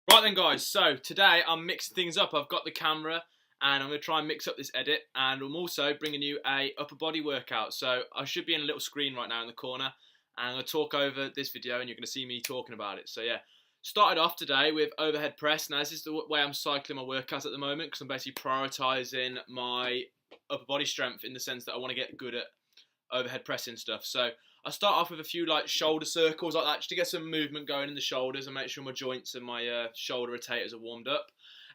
Right then guys, so today I'm mixing things up. I've got the camera and I'm going to try and mix up this edit, and I'm also bringing you a upper body workout. So I should be in a little screen right now in the corner and I'm going to talk over this video and you're going to see me talking about it. So yeah, started off today with overhead press. Now this is the way I'm cycling my workouts at the moment because I'm basically prioritising my upper body strength in the sense that I want to get good at overhead pressing stuff. So I start off with a few like shoulder circles like that just to get some movement going in the shoulders and make sure my joints and my shoulder rotators are warmed up.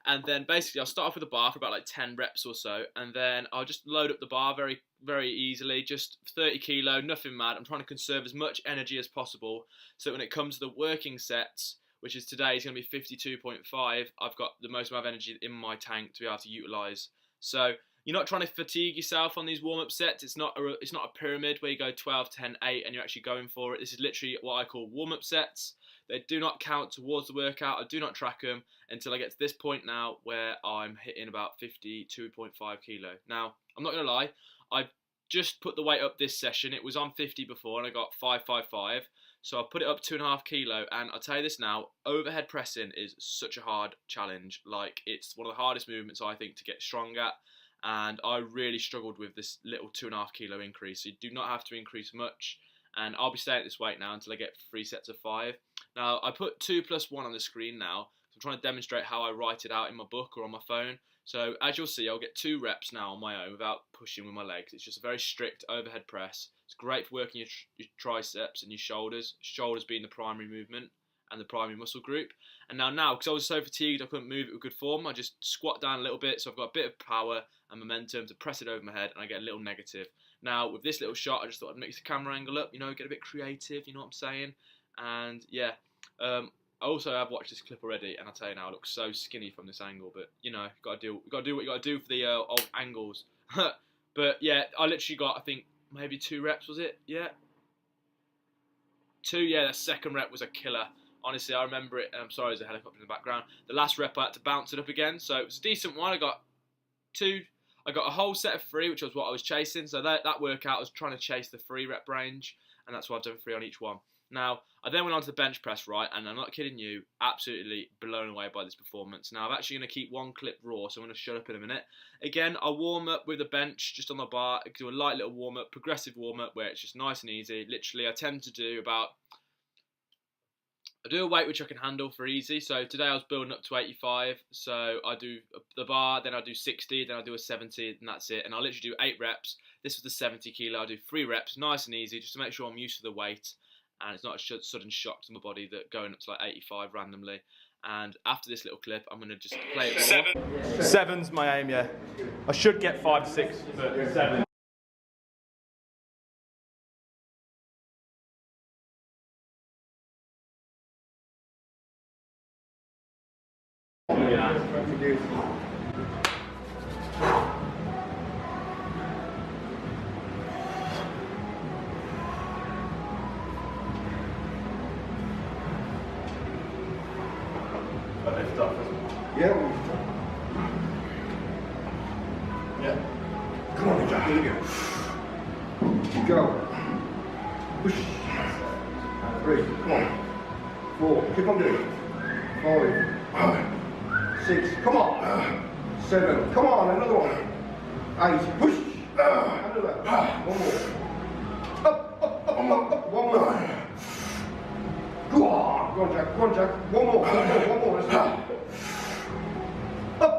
And then basically I'll start off with a bar for about like 10 reps or so, and then I'll just load up the bar very easily, just 30 kilo, nothing mad. I'm trying to conserve as much energy as possible so that when it comes to the working sets, which is today is going to be 52.5, I've got the most amount of energy in my tank to be able to utilise. So you're not trying to fatigue yourself on these warm-up sets. It's not a pyramid where you go 12, 10, 8 and you're actually going for it. This is literally what I call warm-up sets. They do not count towards the workout. I do not track them until I get to this point now where I'm hitting about 52.5 kilo. Now, I'm not going to lie. I just put the weight up this session. It was on 50 before and I got 555. So I put it up 2.5 kilo, and I'll tell you this now, overhead pressing is such a hard challenge. Like, it's one of the hardest movements I think to get strong at. And I really struggled with this little 2.5 kilo increase. So you do not have to increase much, and I'll be staying at this weight now until I get 3 sets of 5. Now I put 2 plus 1 on the screen now, so I'm trying to demonstrate how I write it out in my book or on my phone. So as you'll see, I'll get 2 reps now on my own without pushing with my legs. It's just a very strict overhead press. It's great for working your triceps and your shoulders being the primary movement and the primary muscle group. And now because I was so fatigued I couldn't move it with good form, I just squat down a little bit so I've got a bit of power and momentum to press it over my head, and I get a little negative. Now with this little shot I just thought I'd mix the camera angle up, you know, get a bit creative, you know what I'm saying? And yeah, I also have watched this clip already, and I'll tell you now, I look so skinny from this angle, but you know, gotta do what you gotta do for the old angles. But yeah, I literally got, I think maybe 2 reps, was it? Yeah, 2. Yeah, the second rep was a killer. Honestly, I remember it. I'm sorry, there's a helicopter in the background. The last rep I had to bounce it up again, so it was a decent one. I got a whole set of 3, which was what I was chasing. So that workout I was trying to chase the 3 rep range, and that's why I've done 3 on each one. Now, I then went on to the bench press, right, and I'm not kidding you, absolutely blown away by this performance. Now, I'm actually going to keep one clip raw, so I'm going to shut up in a minute. Again, I'll warm up with the bench just on the bar, do a light little warm-up, progressive warm-up, where it's just nice and easy. Literally, I tend to do I do a weight which I can handle for easy. So today I was building up to 85. So I do the bar, then I'll do 60, then I'll do a 70, and that's it. And I'll literally do 8 reps. This was the 70 kilo. I'll do 3 reps, nice and easy, just to make sure I'm used to the weight. And it's not a sudden shock to my body that going up to like 85 randomly. And after this little clip, I'm going to just play it more. 7's my aim, yeah. I should get 5 to 6, but 7. Yeah. Come on, Jack. Here we go. Go. Push. 3. Come on. 4. Keep on doing it. 5. 6, come on. 7, come on, another one. 8, push. Another. One more. Up. One more. Go on, Jack. One more. Let's go. Up.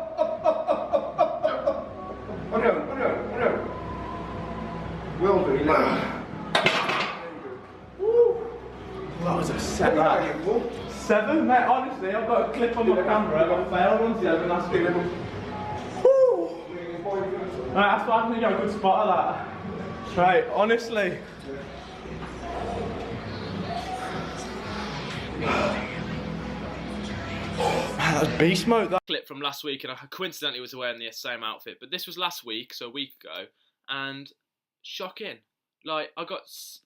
On down. Well done. Woo. That was a set, that. 7, mate, honestly, I've got a clip on my camera, I got failed on 7 last week. Woo! Right, that's why I think I got a good spot of that. Right, honestly. Man, that's beast mode, that. Clip from last week, and I coincidentally was wearing the same outfit, but this was last week, so a week ago, and shocking. Like,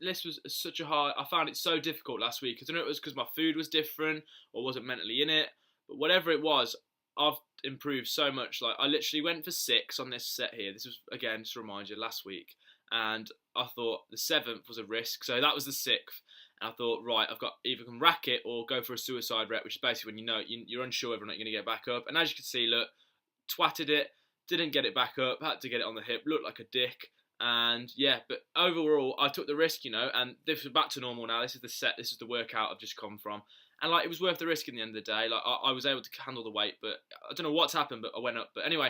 this was such a hard, I found it so difficult last week. I don't know if it was because my food was different or wasn't mentally in it, but whatever it was, I've improved so much. Like, I literally went for 6 on this set here. This was, again, just to remind you, last week. And I thought the 7th was a risk, so that was the 6th. And I thought, right, I've got either can rack it or go for a suicide rep, which is basically when you know you're unsure whether or not you're going to get back up. And as you can see, look, twatted it, didn't get it back up, had to get it on the hip, looked like a dick. And yeah, but overall, I took the risk, you know, and this is back to normal now. This is the set, this is the workout I've just come from. And like, it was worth the risk in the end of the day. Like, I was able to handle the weight, but I don't know what's happened, but I went up. But anyway,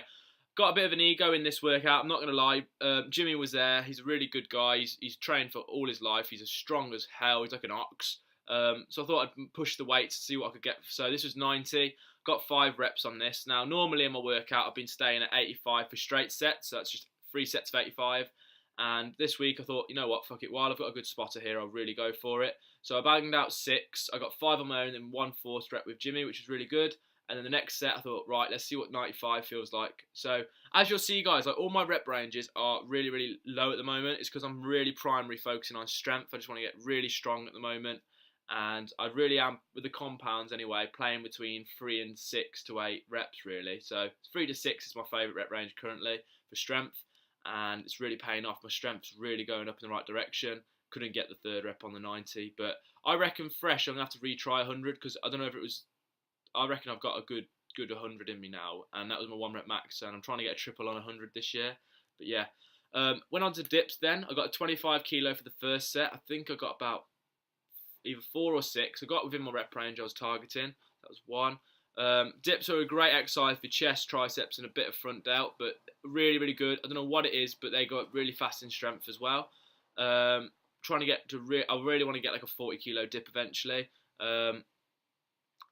got a bit of an ego in this workout, I'm not going to lie. Jimmy was there, he's a really good guy, he's trained for all his life, he's as strong as hell, he's like an ox. So I thought I'd push the weights to see what I could get. So this was 90, got 5 reps on this. Now normally in my workout I've been staying at 85 for straight sets, so that's just 3 sets of 85. And this week I thought, you know what, fuck it, while I've got a good spotter here, I'll really go for it. So I banged out 6, I got 5 on my own and 1 forced rep with Jimmy, which was really good. And then the next set I thought, right, let's see what 95 feels like. So as you'll see guys, like all my rep ranges are really, really low at the moment. It's because I'm really primary focusing on strength. I just want to get really strong at the moment. And I really am, with the compounds anyway, playing between 3 and 6 to 8 reps really. So 3 to 6 is my favourite rep range currently for strength. And it's really paying off. My strength's really going up in the right direction. Couldn't get the 3rd rep on the 90. But I reckon fresh, I'm going to have to retry 100 because I don't know if it was... I reckon I've got a good 100 in me now. And that was my 1 rep max. And I'm trying to get a triple on 100 this year. But yeah. Went on to dips then. I got a 25 kilo for the first set. I think I got about either 4 or 6. I got within my rep range I was targeting. That was 1. Dips are a great exercise for chest, triceps, and a bit of front delt, but really, really good. I don't know what it is, but they got really fast in strength as well. Trying to get to, I really want to get like a 40 kilo dip eventually.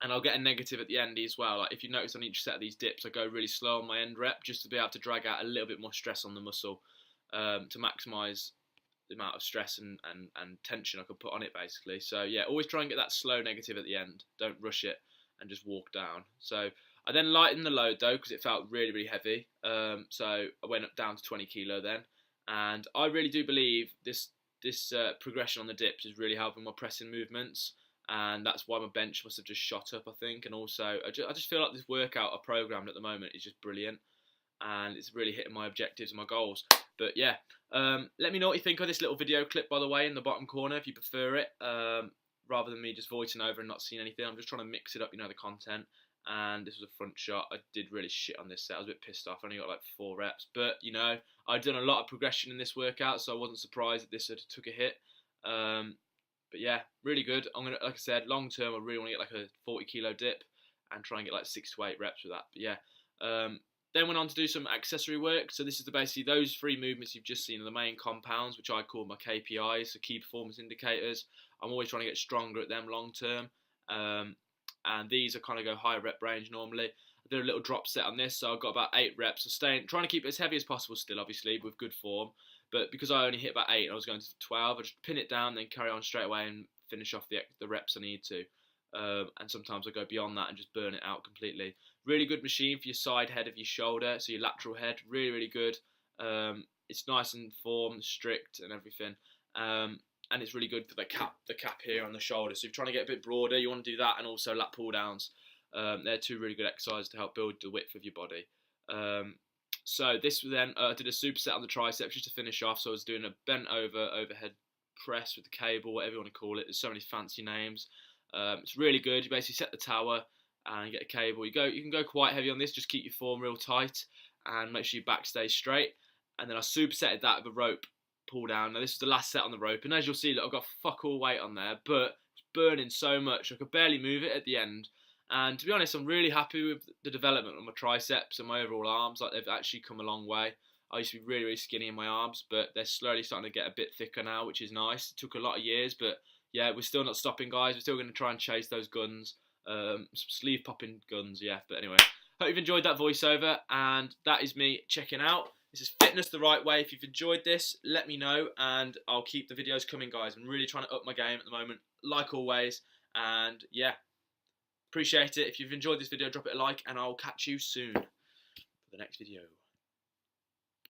And I'll get a negative at the end as well. Like if you notice on each set of these dips, I go really slow on my end rep just to be able to drag out a little bit more stress on the muscle to maximise the amount of stress and tension I could put on it basically. So yeah, always try and get that slow negative at the end. Don't rush it and just walk down. So I then lightened the load though because it felt really, really heavy. So I went up down to 20 kilo then. And I really do believe this progression on the dips is really helping my pressing movements. And that's why my bench must have just shot up, I think. And also, I just feel like this workout I programmed at the moment is just brilliant. And it's really hitting my objectives and my goals. But yeah, let me know what you think of this little video clip, by the way, in the bottom corner, if you prefer it. Rather than me just voicing over and not seeing anything. I'm just trying to mix it up, you know, the content. And this was a front shot. I did really shit on this set. I was a bit pissed off. I only got like 4 reps. But, you know, I'd done a lot of progression in this workout, so I wasn't surprised that this had took a hit. But yeah, really good. I'm gonna, like I said, long term, I really want to get like a 40 kilo dip and try and get like 6 to 8 reps with that. But yeah, then went on to do some accessory work. So this is basically those 3 movements you've just seen are the main compounds, which I call my KPIs, so key performance indicators. I'm always trying to get stronger at them long term. And these are kind of go higher rep range normally. I did a little drop set on this, so I've got about 8 reps. So trying to keep it as heavy as possible still, obviously, with good form. But because I only hit about 8 and I was going to 12, I just pin it down, then carry on straight away and finish off the reps I need to. And sometimes I go beyond that and just burn it out completely. Really good machine for your side head of your shoulder, so your lateral head, really, really good. It's nice and formed, strict and everything. And it's really good for the cap here on the shoulder. So if you're trying to get a bit broader, you want to do that, and also lat pull downs. They're 2 really good exercises to help build the width of your body. So this then, I did a superset on the triceps just to finish off. So I was doing a bent over overhead press with the cable, whatever you want to call it. There's so many fancy names. It's really good. You basically set the tower and get a cable. You can go quite heavy on this. Just keep your form real tight and make sure your back stays straight. And then I supersetted that with a rope pull down. Now this is the last set on the rope, and as you'll see, look, I've got fuck all weight on there, but it's burning so much I could barely move it at the end. And to be honest, I'm really happy with the development of my triceps and my overall arms. Like, they've actually come a long way. I used to be really, really skinny in my arms, but they're slowly starting to get a bit thicker now, which is nice. It took a lot of years, but yeah, we're still not stopping, guys. We're still going to try and chase those guns, some sleeve popping guns, yeah. But anyway, hope you've enjoyed that voiceover, and that is me checking out. This is Fitness the Right Way. If you've enjoyed this, let me know, and I'll keep the videos coming, guys. I'm really trying to up my game at the moment, like always, and yeah. Appreciate it. If you've enjoyed this video, drop it a like, and I'll catch you soon for the next video.